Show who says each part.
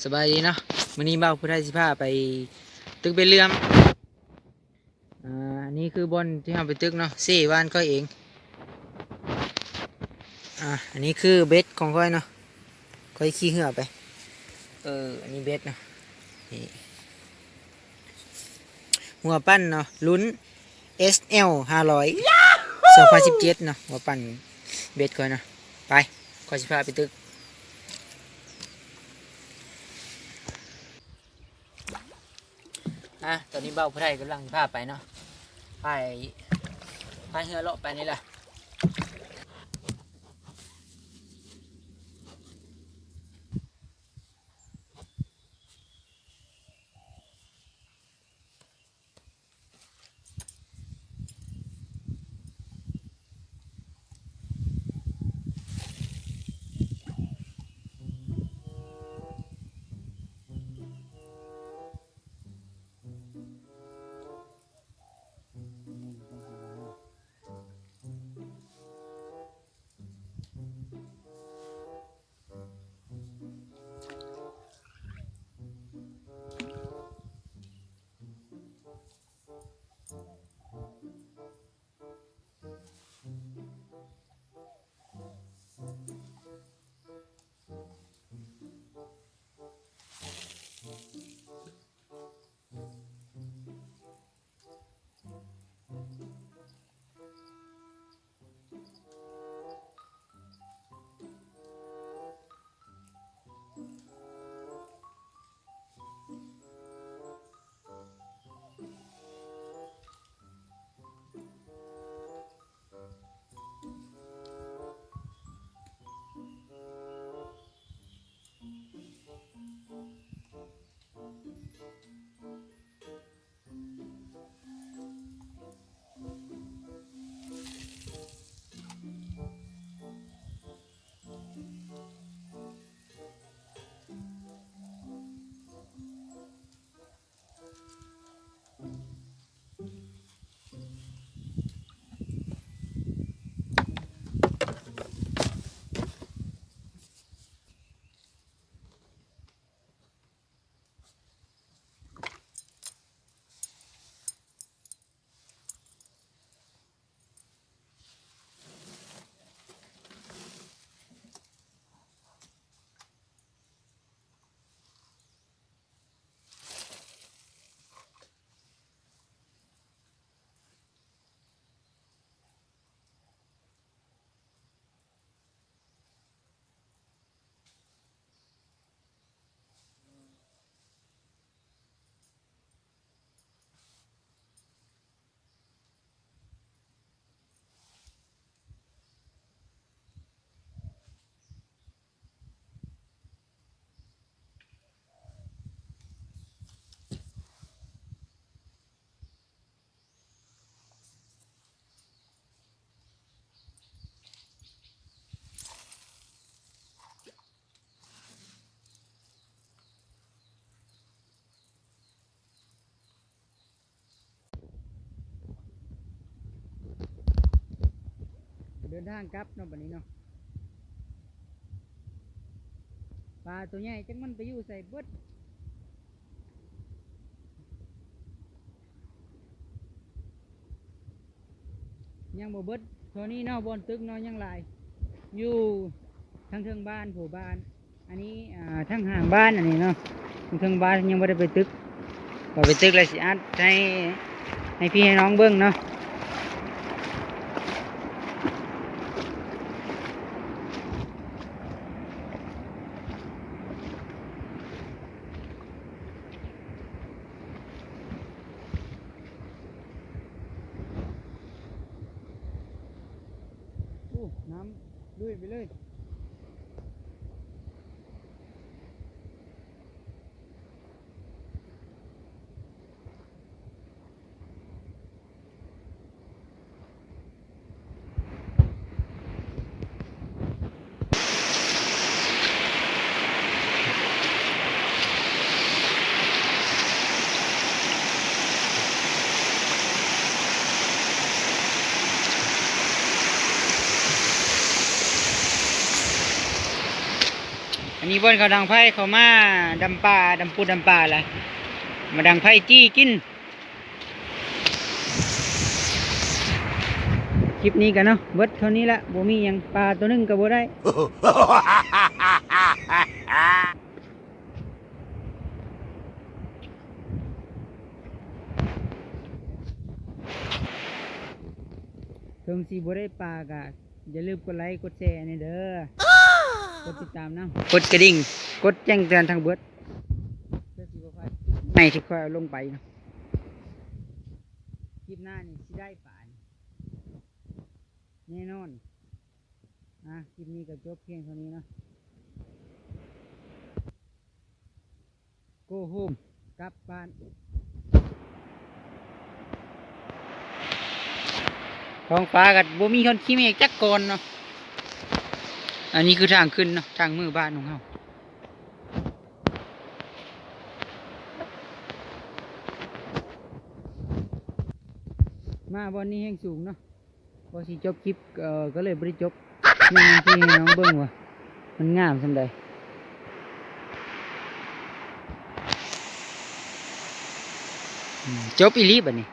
Speaker 1: สบายดีเนาะมื้อนี้บ่าวผู้ไทยสิพาไปตึกเบลเลื่อมอันนี้คือบอนที่เราไปตึกเนาะสี่วานก็เองอันนี้คือเบ็ดของก้อยเนาะก้อยขี้เหือไปอันนี้เบ็ดเนาะนี่หัวปั้นเนาะลุ้น SL 500 2017เนาะหัวปั้นเบ็ดก้อยเนาะไปก้อยสิพาไปตึกตอนนี้เบ้าผู้ไทยกำลังพาไปเนาะไปเรือเลาะไปนี่แหละเดินทางกลับเนาะบัดนี้เนาะปลาตัวใหญ่จังมันไปอยู่ใส่เบิดยังบ่เบิดเท่านี้เนาะบอนตึกเนาะยังหลายอยู่ทั้งเทิงบ้านผู้บ้านอันนี้ทั้งห่างบ้านอันนี้เนาะทั้งเทิงบ้านยังบ่ได้ไปตึกพอไปตึกแล้วสิอัดให้พี่ให้น้องเบิ่งเนาะน้ำลุยไปเลย นี่บนเขาดังไพ่เขามาดำป่าดำปูดำป่าอะไรมาดังไพ่จี้กินคลิปนี้กันเนาะเบิดเท่านี้ละบ่มีหยังปลาตัวหนึงก็บ่ได้ ถึงสิบ่ได้ปลากะอย่าลืมกดไลค์กดแชร์นี่เด้อกดติดตามนะกดกระดิ่งกดแจ้งเตือนทางเบิดเพื่อสิบ่พลาดในที่ค่อยเอาลงไปเนาะคลิปหน้านี่สิได้ปลาแน่นอนคลิปนี้ก็จบเพียงเท่านี้เนาะ Go home กลับบ้านท้องฟ้ากับบ่มีคนขี้เมฆจักกอนเนาะอันนี้คือทางขึ้นเนาะทางมือบ้านของเรามาบอนนี้แห้งสูงเนาะพอสิจบคลิปก็เลยบริจบนี่ที่ให้น้องเบิ้งว่ามันงามสำใดจบอีหลีบัดนี้